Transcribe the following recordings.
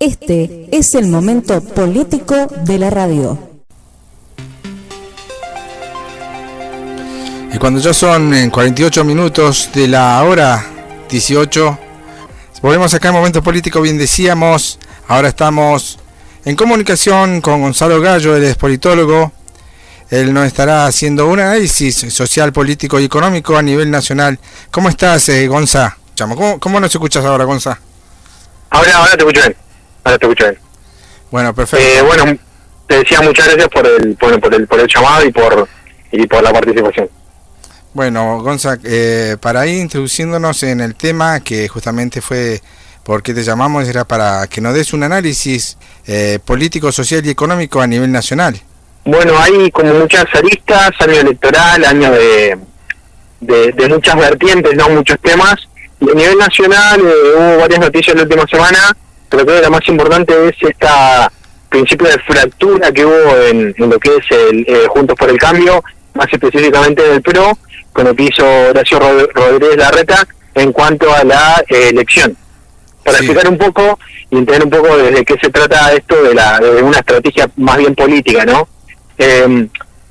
Este es el momento político de la radio. Y cuando ya son 48 minutos de la hora 18, volvemos acá en Momento Político, bien decíamos. Ahora estamos en comunicación con Gonzalo Gallo, él es politólogo. Él nos estará haciendo un análisis social, político y económico a nivel nacional. ¿Cómo estás, Gonza? ¿Cómo nos escuchas ahora, Gonza? Ahora te escucho bien. Bueno, perfecto. Bueno, te decía muchas gracias por el llamado y por la participación. Bueno, Gonza, para ir introduciéndonos en el tema que justamente fue por qué te llamamos, era para que nos des un análisis político, social y económico a nivel nacional. Bueno, hay como muchas aristas, año electoral, año de muchas vertientes, no muchos temas. Y a nivel nacional hubo varias noticias la última semana, pero creo que la más importante es esta principio de fractura que hubo en lo que es el Juntos por el Cambio, más específicamente del PRO, con lo que hizo Horacio Rodríguez Larreta en cuanto a la elección. Para explicar un poco y entender un poco desde qué se trata esto de una estrategia más bien política, ¿no?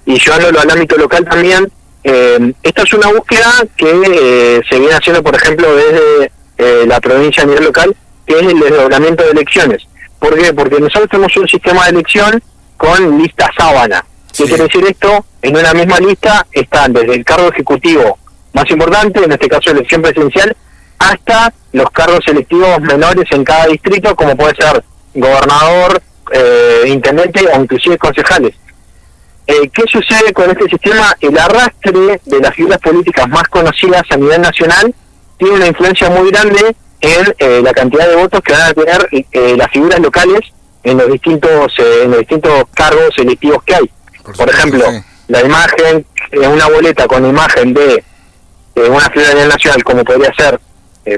Y llevándolo al ámbito local también, esta es una búsqueda que se viene haciendo, por ejemplo, desde la provincia a nivel local, que es el desdoblamiento de elecciones. ¿Por qué? Porque nosotros tenemos un sistema de elección con lista sábana. ¿Qué quiere decir esto? En una misma lista están desde el cargo ejecutivo más importante, en este caso elección presidencial, hasta los cargos electivos menores en cada distrito, como puede ser gobernador, intendente o inclusive concejales. ¿Qué sucede con este sistema? El arrastre de las figuras políticas más conocidas a nivel nacional tiene una influencia muy grande en la cantidad de votos que van a tener las figuras locales en los distintos cargos electivos que hay. Por ejemplo, la imagen, una boleta con imagen de una figura a nivel nacional, como podría ser,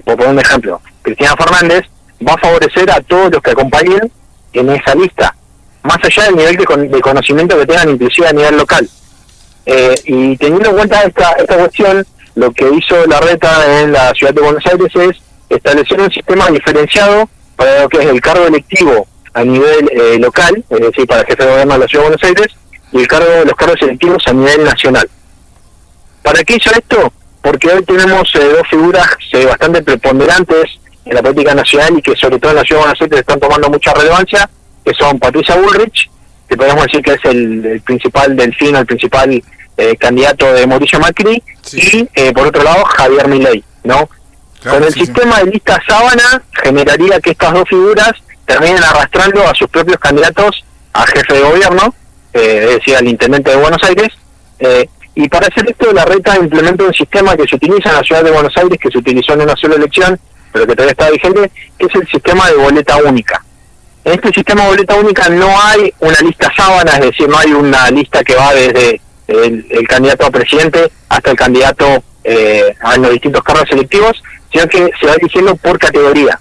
por poner un ejemplo, Cristina Fernández, va a favorecer a todos los que acompañen en esa lista, más allá del nivel de conocimiento que tengan inclusive a nivel local. Y teniendo en cuenta esta cuestión, lo que hizo Larreta en la ciudad de Buenos Aires es establecer un sistema diferenciado para lo que es el cargo electivo a nivel local, es decir, para el jefe de gobierno de la ciudad de Buenos Aires, y los cargos electivos a nivel nacional. ¿Para qué hizo esto? Porque hoy tenemos dos figuras bastante preponderantes en la política nacional y que sobre todo en la ciudad de Buenos Aires están tomando mucha relevancia, que son Patricia Bullrich, que podemos decir que es el principal delfín, el principal candidato de Mauricio Macri, y por otro lado Javier Milei, ¿no? Claro, con el sistema de lista sábana generaría que estas dos figuras terminen arrastrando a sus propios candidatos a jefe de gobierno, es decir, al intendente de Buenos Aires, y para hacer esto Larreta implementa un sistema que se utiliza en la ciudad de Buenos Aires, que se utilizó en una sola elección, pero que todavía está vigente, que es el sistema de boleta única. En este sistema de boleta única no hay una lista sábana, es decir, no hay una lista que va desde el candidato a presidente hasta el candidato a los distintos cargos electivos, sino que se va eligiendo por categoría.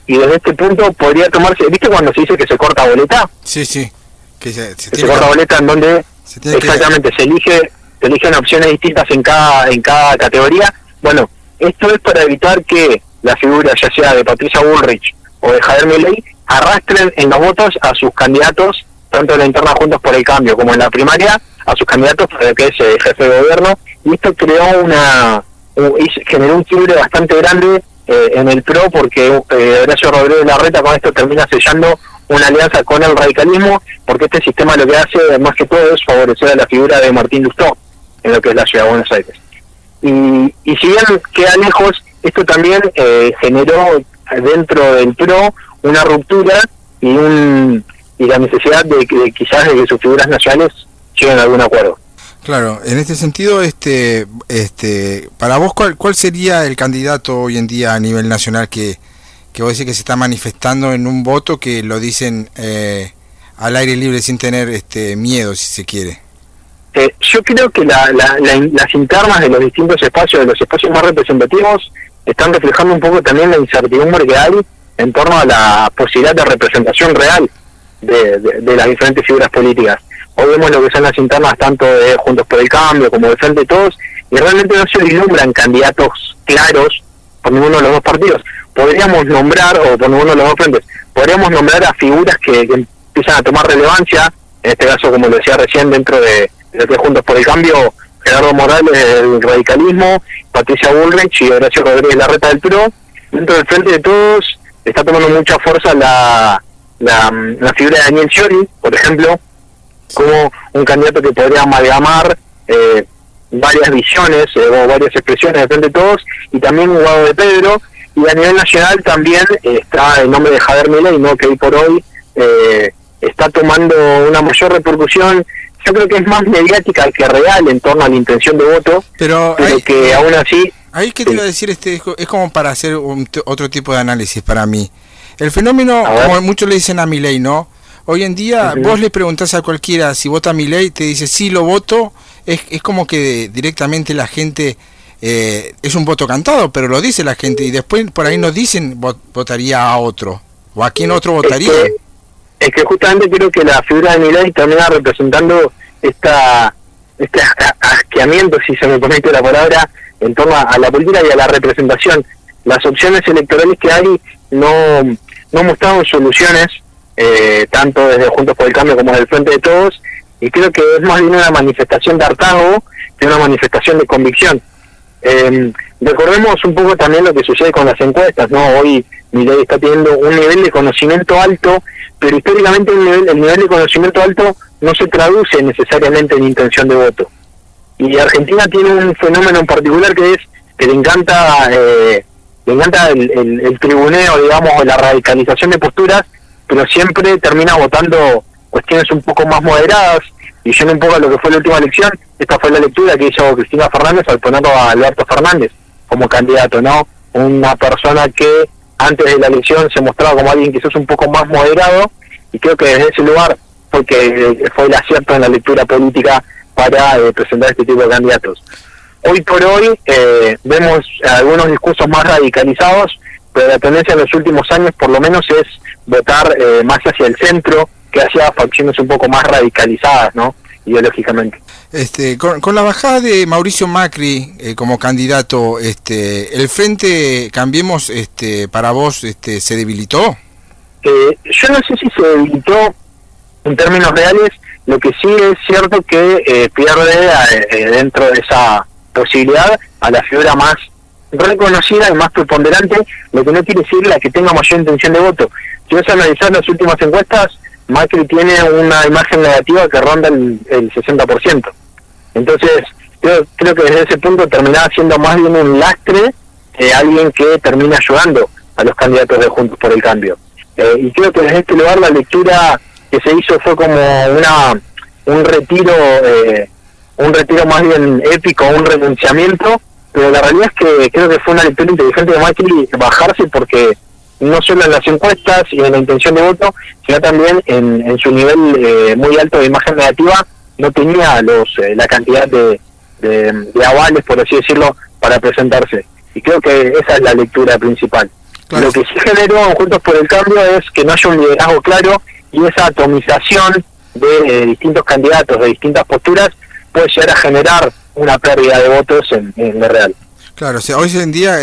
Y desde este punto podría tomarse, ¿viste cuando se dice que se corta boleta? Sí. Que se corta boleta en donde exactamente se eligen opciones distintas en cada categoría. Bueno, esto es para evitar que la figura, ya sea de Patricia Bullrich o de Javier Milei, arrastren en los votos a sus candidatos, tanto en la interna Juntos por el Cambio como en la primaria, a sus candidatos para lo que es jefe de gobierno, y esto generó un quiebre bastante grande en el PRO, porque Horacio Rodríguez Larreta con esto termina sellando una alianza con el radicalismo, porque este sistema lo que hace más que todo es favorecer a la figura de Martín Lustó en lo que es la ciudad de Buenos Aires. Y si bien queda lejos, esto también generó dentro del PRO una ruptura y la necesidad de quizás de que sus figuras nacionales lleguen a algún acuerdo. Claro, en este sentido, para vos, ¿cuál sería el candidato hoy en día a nivel nacional que vos decís que se está manifestando en un voto, que lo dicen al aire libre sin tener miedo, si se quiere? Yo creo que las internas de los distintos espacios, de los espacios más representativos, están reflejando un poco también la incertidumbre que hay en torno a la posibilidad de representación real de las diferentes figuras políticas. Hoy vemos lo que son las internas tanto de Juntos por el Cambio como de Frente Todos, y realmente no se vislumbran candidatos claros por ninguno de los dos partidos. Podríamos nombrar, o por ninguno de los dos frentes, podríamos nombrar a figuras que empiezan a tomar relevancia, en este caso, como lo decía recién, dentro de lo que es Juntos por el Cambio, Gerardo Morales del radicalismo, Patricia Bullrich y Horacio Rodríguez Larreta del PRO. Dentro del Frente de Todos está tomando mucha fuerza la figura de Daniel Scioli, por ejemplo, como un candidato que podría amalgamar varias visiones o varias expresiones del Frente de Todos, y también Guado de Pedro. Y a nivel nacional también está el nombre de Javier Milei, ¿no?, que hoy por hoy está tomando una mayor repercusión. Yo creo que es más mediática que real en torno a la intención de voto, pero que aún así... Ahí que te iba a decir, es como para hacer otro tipo de análisis para mí. El fenómeno, como muchos le dicen a Milei, ¿no? Hoy en día, vos le preguntás a cualquiera si vota a Milei, te dice sí, lo voto. Es como que directamente la gente, es un voto cantado, pero lo dice la gente, y después por ahí nos dicen votaría a otro, o a quién otro votaría. Es que justamente creo que la figura de Milei termina representando este asqueamiento, si se me permite la palabra, en torno a la política y a la representación. Las opciones electorales que hay no mostraron soluciones, tanto desde Juntos por el Cambio como desde el Frente de Todos, y creo que es más bien una manifestación de hartazgo que una manifestación de convicción. Recordemos un poco también lo que sucede con las encuestas, ¿no? Hoy Milei está teniendo un nivel de conocimiento alto, pero históricamente el nivel de conocimiento alto no se traduce necesariamente en intención de voto. Y Argentina tiene un fenómeno en particular que es que le encanta el tribuneo, digamos, o la radicalización de posturas, pero siempre termina votando cuestiones un poco más moderadas. Y yendo un poco a lo que fue la última elección, esta fue la lectura que hizo Cristina Fernández al ponerlo a Alberto Fernández como candidato, ¿no? Una persona que antes de la elección se mostraba como alguien quizás un poco más moderado, y creo que desde ese lugar fue el acierto en la lectura política para presentar este tipo de candidatos. Hoy por hoy vemos algunos discursos más radicalizados, pero la tendencia en los últimos años por lo menos es votar más hacia el centro que hacia facciones un poco más radicalizadas, ¿no?, ideológicamente. Con la bajada de Mauricio Macri como candidato, ¿el Frente Cambiemos para vos se debilitó? Yo no sé si se debilitó en términos reales. Lo que sí es cierto que pierde dentro de esa posibilidad a la figura más reconocida y más preponderante, lo que no quiere decir la que tenga mayor intención de voto. Si vas a analizar las últimas encuestas, Macri tiene una imagen negativa que ronda el 60%. Entonces, creo que desde ese punto terminaba siendo más bien un lastre que alguien que termina ayudando a los candidatos de Juntos por el Cambio. Y creo que desde este lugar la lectura que se hizo fue como un retiro más bien épico, un renunciamiento, pero la realidad es que creo que fue una lectura inteligente de Macri bajarse, porque no solo en las encuestas y en la intención de voto, sino también en su nivel muy alto de imagen negativa, no tenía la cantidad de avales, por así decirlo, para presentarse. Y creo que esa es la lectura principal. Claro. Lo que sí generó Juntos por el Cambio es que no haya un liderazgo claro, y esa atomización de distintos candidatos, de distintas posturas, puede llegar a generar una pérdida de votos en lo real. Claro, o sea, hoy en día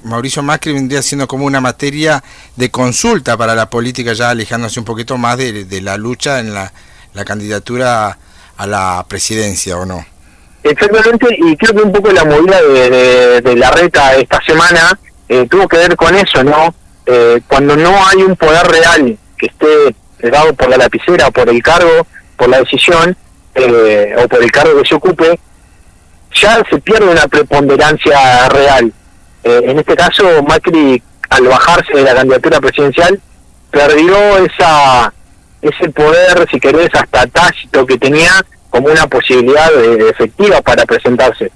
Mauricio Macri vendría siendo como una materia de consulta para la política, ya alejándose un poquito más de la lucha en la candidatura a la presidencia, ¿o no? Exactamente, y creo que un poco la movida de Larreta esta semana tuvo que ver con eso, ¿no? Cuando no hay un poder real que esté dado por la lapicera, por el cargo, por la decisión, o por el cargo que se ocupe, ya se pierde una preponderancia real. En este caso, Macri, al bajarse de la candidatura presidencial, perdió ese poder, si querés, hasta tácito que tenía como una posibilidad efectiva para presentarse.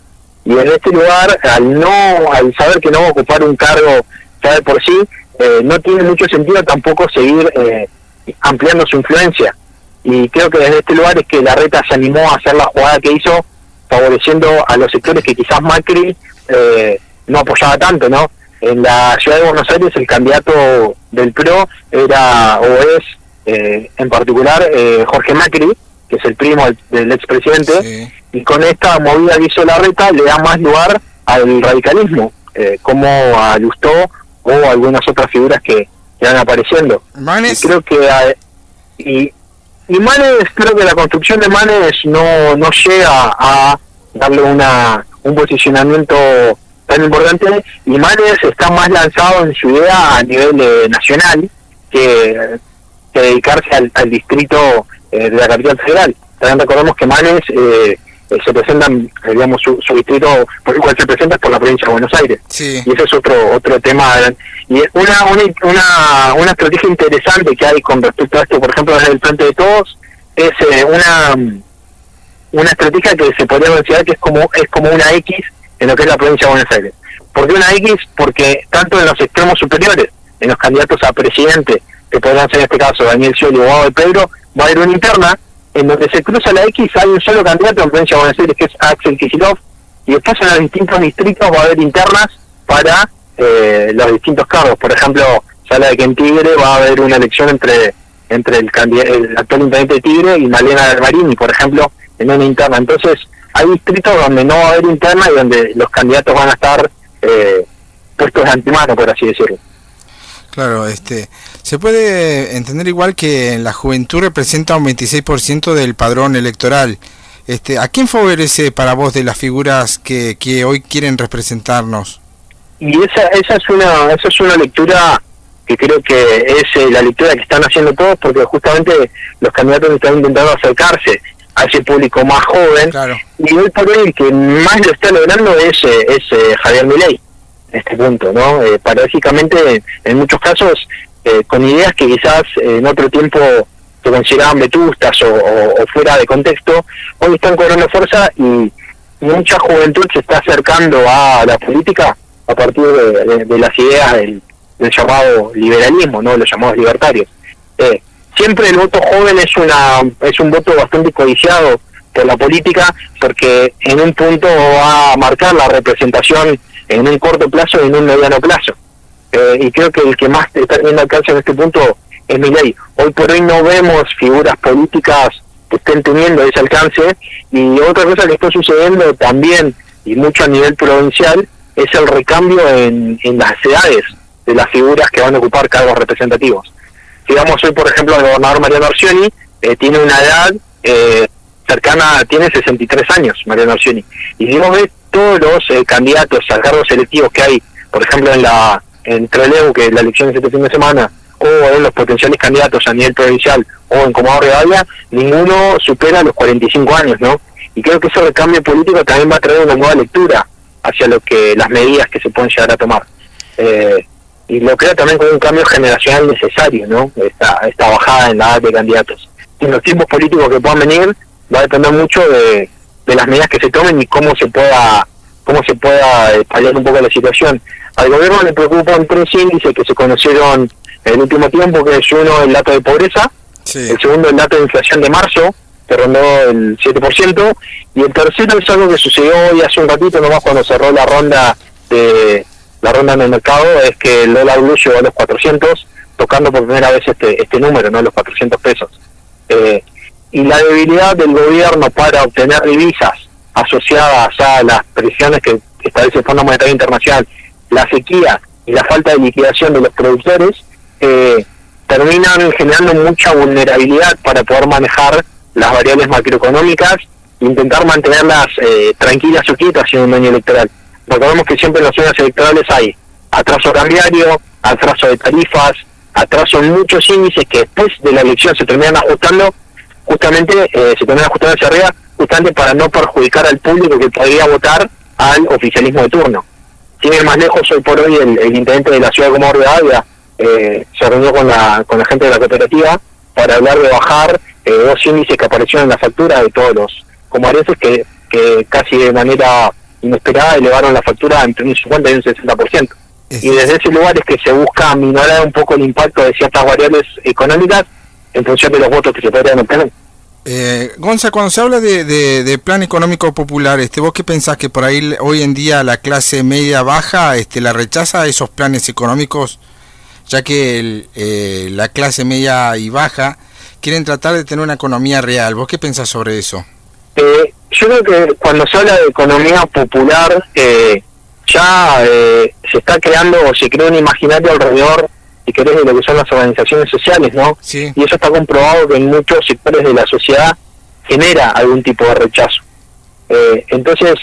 Y en este lugar, al saber que no va a ocupar un cargo ya de por sí, no tiene mucho sentido tampoco seguir ampliando su influencia. Y creo que desde este lugar es que Larreta se animó a hacer la jugada que hizo, favoreciendo a los sectores que quizás Macri no apoyaba tanto, ¿no? En la ciudad de Buenos Aires el candidato del PRO era, o es, en particular, Jorge Macri, que es el primo del expresidente, sí. Y con esta movida que hizo Larreta le da más lugar al radicalismo, como a Lustó o algunas otras figuras que van apareciendo. Manes. Y creo que y Manes, creo que la construcción de Manes no llega a darle un posicionamiento tan importante, y Manes está más lanzado en su idea a nivel nacional que dedicarse al distrito de la capital federal. También recordemos que Manes se presentan, digamos, su distrito por el cual se presenta es por la provincia de Buenos Aires. Sí. Y ese es otro tema. Y una estrategia interesante que hay con respecto a esto, por ejemplo, desde el Frente de Todos, es una estrategia que se podría considerar que es como una X en lo que es la provincia de Buenos Aires. ¿Por qué una X? Porque tanto en los extremos superiores, en los candidatos a presidente, que podrían ser en este caso Daniel Scioli o Guado de Pedro, va a haber una interna en donde se cruza la X, hay un solo candidato en la provincia de Buenos Aires, que es Axel Kicillof, y después en los distintos distritos va a haber internas para los distintos cargos. Por ejemplo, se habla de que en Tigre va a haber una elección entre el actual intendente de Tigre y Malena Galmarini, por ejemplo, en una interna. Entonces, hay distritos donde no va a haber interna y donde los candidatos van a estar puestos de antemano, por así decirlo. Claro, se puede entender igual que la juventud representa un 26% del padrón electoral. ¿A quién favorece para vos de las figuras que hoy quieren representarnos? Y esa es una lectura que creo que es la lectura que están haciendo todos, porque justamente los candidatos están intentando acercarse a ese público más joven. Claro. Y hoy por hoy el que más lo está logrando es Javier Milei, en este punto, ¿no? Paradójicamente, en muchos casos, con ideas que quizás en otro tiempo se consideraban vetustas o fuera de contexto, hoy están cobrando fuerza y mucha juventud se está acercando a la política a partir de las ideas del llamado liberalismo, ¿no? Los llamados libertarios. Siempre el voto joven es un voto bastante codiciado por la política, porque en un punto va a marcar la representación en un corto plazo y en un mediano plazo. Y creo que el que más está teniendo alcance en este punto es Milei. Hoy por hoy no vemos figuras políticas que estén teniendo ese alcance, y otra cosa que está sucediendo también, y mucho a nivel provincial, es el recambio en las edades de las figuras que van a ocupar cargos representativos. Digamos, hoy por ejemplo el gobernador Mariano Orsioni tiene una edad cercana, tiene 63 años Mariano Orsioni, y si vos ves todos los candidatos a cargos selectivos que hay, por ejemplo en Trelew, que la elección es este fin de semana, o en los potenciales candidatos a nivel provincial o en Comodoro Rivadavia, ninguno supera los 45 años, ¿no? Y creo que ese recambio político también va a traer una nueva lectura hacia las medidas que se pueden llegar a tomar. Y lo creo también como un cambio generacional necesario, ¿no? Esta bajada en la edad de candidatos. En los tiempos políticos que puedan venir va a depender mucho de las medidas que se tomen y cómo se pueda paliar un poco la situación. Al gobierno le preocupan 3 índices que se conocieron en el último tiempo, que es uno el dato de pobreza, Sí. El segundo el dato de inflación de marzo, que rondó el 7%, y el tercero es algo que sucedió hoy hace un ratito nomás cuando cerró la ronda en el mercado, es que el dólar blue llegó a los 400, tocando por primera vez este número, ¿no? Los 400 pesos. Y la debilidad del gobierno para obtener divisas asociadas a las presiones que establece el Fondo Monetario Internacional, la sequía y la falta de liquidación de los productores, terminan generando mucha vulnerabilidad para poder manejar las variables macroeconómicas e intentar mantenerlas tranquilas o quietas en un año electoral. Recordemos que siempre en los años electorales hay atraso cambiario, atraso de tarifas, atraso en muchos índices que después de la elección se terminan ajustando, hacia arriba, justamente para no perjudicar al público que podría votar al oficialismo de turno. Sin ir más lejos, hoy por hoy el intendente de la ciudad de Comodoro Rivadavia se reunió con la gente de la cooperativa para hablar de bajar 2 índices que aparecieron en la factura de todos los comodorenses que casi de manera inesperada elevaron la factura entre un 50 y un 60%. Y desde ese lugar es que se busca minorar un poco el impacto de ciertas variables económicas en función de los votos que se podrían obtener. Gonza, cuando se habla de plan económico popular, ¿vos qué pensás que por ahí hoy en día la clase media baja la rechaza esos planes económicos, ya que la clase media y baja quieren tratar de tener una economía real? ¿Vos qué pensás sobre eso? Yo creo que cuando se habla de economía popular, ya se está creando o se crea un imaginario alrededor si querés, de lo que son las organizaciones sociales, ¿no? Sí. Y eso está comprobado que en muchos sectores de la sociedad genera algún tipo de rechazo. Entonces,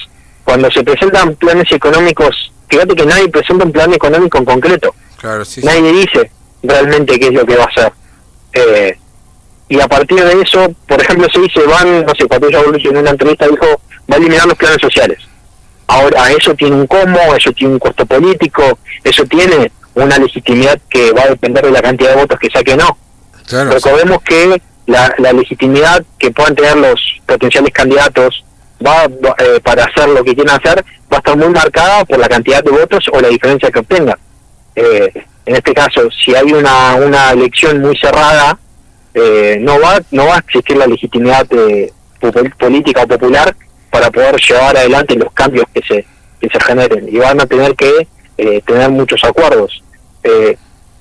cuando se presentan planes económicos, fíjate que nadie presenta un plan económico en concreto. Claro, sí. Nadie dice realmente qué es lo que va a hacer. Y a partir de eso, por ejemplo, se dice, no sé, Patricia Bullrich en una entrevista dijo, va a eliminar los planes sociales. Ahora, eso tiene un cómo, eso tiene un costo político, eso tiene una legitimidad que va a depender de la cantidad de votos que saque o no. Claro, Recordemos que la legitimidad que puedan tener los potenciales candidatos para hacer lo que quieran hacer va a estar muy marcada por la cantidad de votos o la diferencia que obtengan. En este caso, si hay una elección muy cerrada, no va a existir la legitimidad política o popular para poder llevar adelante los cambios que se generen, y van a tener que tener muchos acuerdos.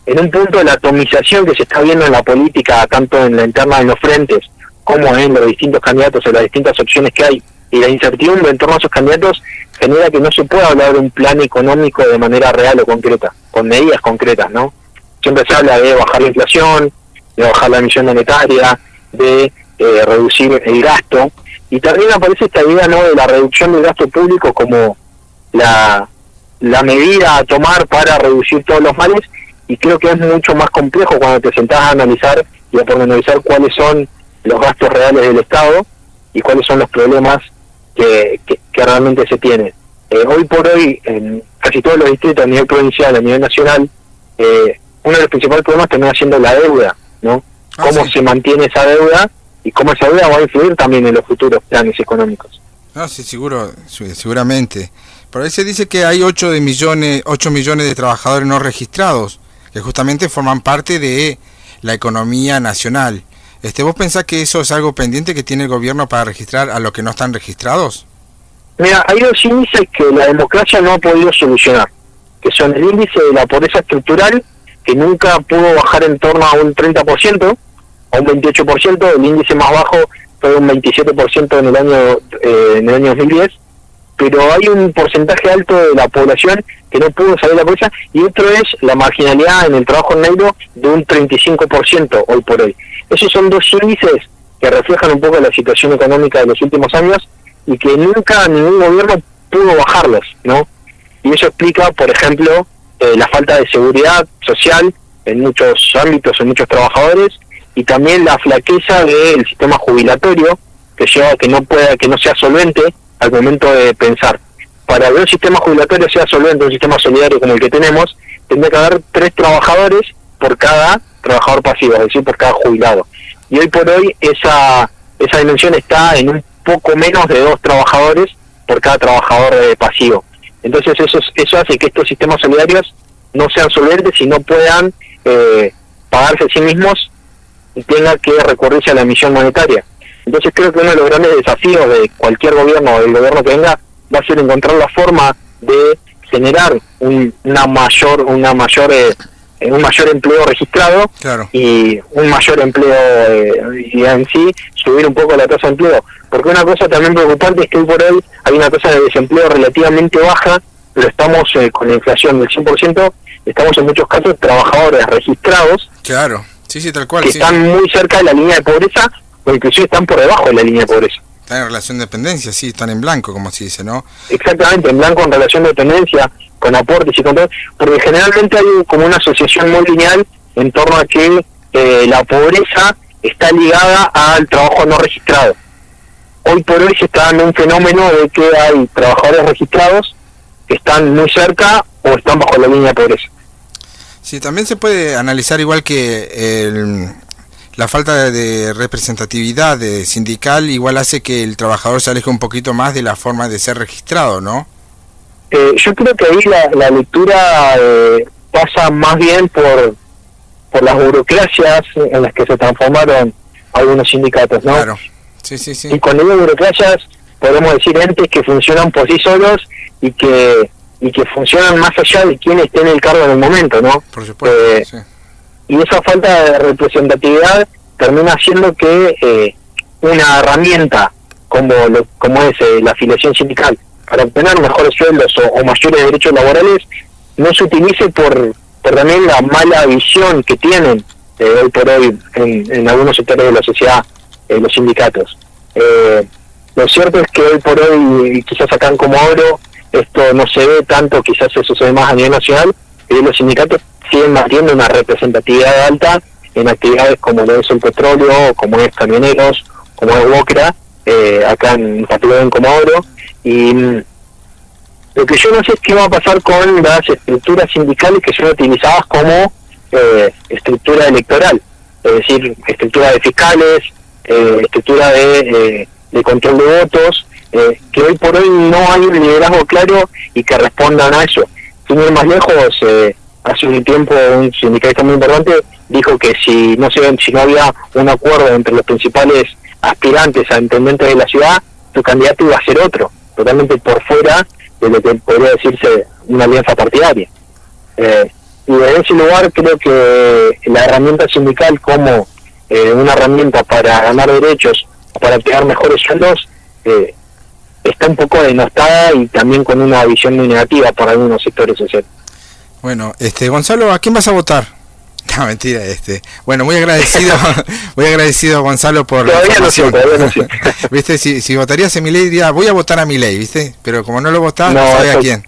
En un punto de la atomización que se está viendo en la política, tanto en la interna de los frentes como en los distintos candidatos o las distintas opciones que hay, y la incertidumbre en torno a esos candidatos genera que no se pueda hablar de un plan económico de manera real o concreta, con medidas concretas, ¿no? Siempre se habla de bajar la inflación, de bajar la emisión monetaria, de reducir el gasto, y también aparece esta idea, ¿no?, de la reducción del gasto público como la medida a tomar para reducir todos los males, y creo que es mucho más complejo cuando te sentás a analizar y a pormenorizar cuáles son los gastos reales del Estado y cuáles son los problemas que realmente se tienen. Hoy por hoy, en casi todos los distritos, a nivel provincial, a nivel nacional, uno de los principales problemas termina siendo la deuda, ¿no? Cómo se mantiene esa deuda y cómo esa deuda va a influir también en los futuros planes económicos. No, sí, seguramente. Por ahí se dice que hay 8 millones de trabajadores no registrados, que justamente forman parte de la economía nacional. ¿Vos pensás que eso es algo pendiente que tiene el gobierno para registrar a los que no están registrados? Mira, hay dos índices que la democracia no ha podido solucionar, que son el índice de la pobreza estructural, que nunca pudo bajar en torno a un 30%, a un 28%, el índice más bajo fue un 27% en el año 2010, pero hay un porcentaje alto de la población que no pudo salir de la pobreza, y otro es la marginalidad en el trabajo negro de un 35% hoy por hoy. Esos son dos índices que reflejan un poco la situación económica de los últimos años y que nunca ningún gobierno pudo bajarlos, ¿no? Y eso explica, por ejemplo, la falta de seguridad social en muchos ámbitos, en muchos trabajadores, y también la flaqueza del sistema jubilatorio, que lleva a que no sea solvente al momento de pensar. Para que un sistema jubilatorio sea solvente, un sistema solidario como el que tenemos, tendría que haber 3 trabajadores por cada trabajador pasivo, es decir, por cada jubilado. Y hoy por hoy esa dimensión está en un poco menos de 2 trabajadores por cada trabajador pasivo. Entonces eso hace que estos sistemas solidarios no sean solventes y no puedan pagarse a sí mismos y tenga que recurrirse a la emisión monetaria. Entonces creo que uno de los grandes desafíos de cualquier gobierno o del gobierno que venga va a ser encontrar la forma de generar un mayor empleo registrado, claro, y un mayor empleo y en sí subir un poco la tasa de empleo, porque una cosa también preocupante es que hoy por hoy hay una tasa de desempleo relativamente baja, pero estamos con la inflación del 100%, estamos en muchos casos trabajadores registrados, claro, sí, tal cual, que están muy cerca de la línea de pobreza, o inclusive están por debajo de la línea de pobreza. Están en relación de dependencia, sí, están en blanco, como se dice, ¿no? Exactamente, en blanco en relación de dependencia, con aportes y con todo, porque generalmente hay como una asociación muy lineal en torno a que la pobreza está ligada al trabajo no registrado. Hoy por hoy se está dando un fenómeno de que hay trabajadores registrados que están muy cerca o están bajo la línea de pobreza. Sí, también se puede analizar igual que la falta de representatividad sindical igual hace que el trabajador se aleje un poquito más de la forma de ser registrado, ¿no? Yo creo que ahí la lectura pasa más bien por las burocracias en las que se transformaron algunos sindicatos, ¿no? Claro, sí. Y cuando digo burocracias, podemos decir entes que funcionan por sí solos y que funcionan más allá de quien esté en el cargo en el momento, ¿no? Por supuesto, sí. Y esa falta de representatividad termina haciendo que una herramienta como es la afiliación sindical para obtener mejores sueldos o mayores derechos laborales no se utilice por por también la mala visión que tienen hoy por hoy en algunos sectores de la sociedad, los sindicatos. Lo cierto es que hoy por hoy, quizás acá en Comodoro, esto no se ve tanto, quizás eso se ve más a nivel nacional, pero los sindicatos siguen manteniendo una representatividad alta en actividades como lo es el petróleo, como es camioneros, como es Wocra, acá en particular en Comodoro, y lo que yo no sé es qué va a pasar con las estructuras sindicales que son utilizadas como estructura electoral, es decir, estructura de fiscales, estructura de control de votos, que hoy por hoy no hay un liderazgo claro y que respondan a eso. Sin ir más lejos, hace un tiempo un sindicalista muy importante dijo que si no había un acuerdo entre los principales aspirantes a intendentes de la ciudad, su candidato iba a ser otro, totalmente por fuera de lo que podría decirse una alianza partidaria. Y en ese lugar creo que la herramienta sindical como una herramienta para ganar derechos, para obtener mejores sueldos, está un poco denostada y también con una visión muy negativa para algunos sectores sociales. Bueno, Gonzalo, ¿a quién vas a votar? No, mentira, Bueno, muy agradecido Gonzalo por la información. Todavía no sé. Viste, si votarías a Milei diría, voy a votar a Milei, ¿viste? Pero como no lo votás, no sabes a quién.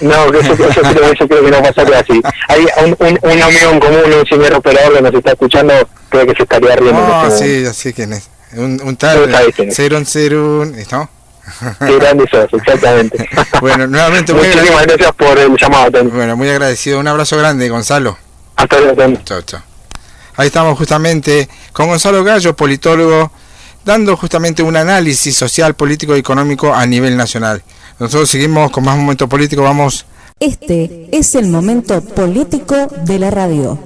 No, eso creo que no pasaría así. Hay un amigo en común, un señor operador que nos está escuchando, creo que se estaría riendo. No, sí, ya sé quién es. Un tal Cerón, ¿no? Qué grande sos, exactamente. Bueno, nuevamente muchísimas gracias por el llamado, Tony. Bueno, muy agradecido. Un abrazo grande, Gonzalo. Hasta luego, Tony. Chao. Ahí estamos justamente con Gonzalo Gallo, politólogo, dando justamente un análisis social, político y económico a nivel nacional. Nosotros seguimos con más Momento Político, vamos. Este es el Momento Político de la radio.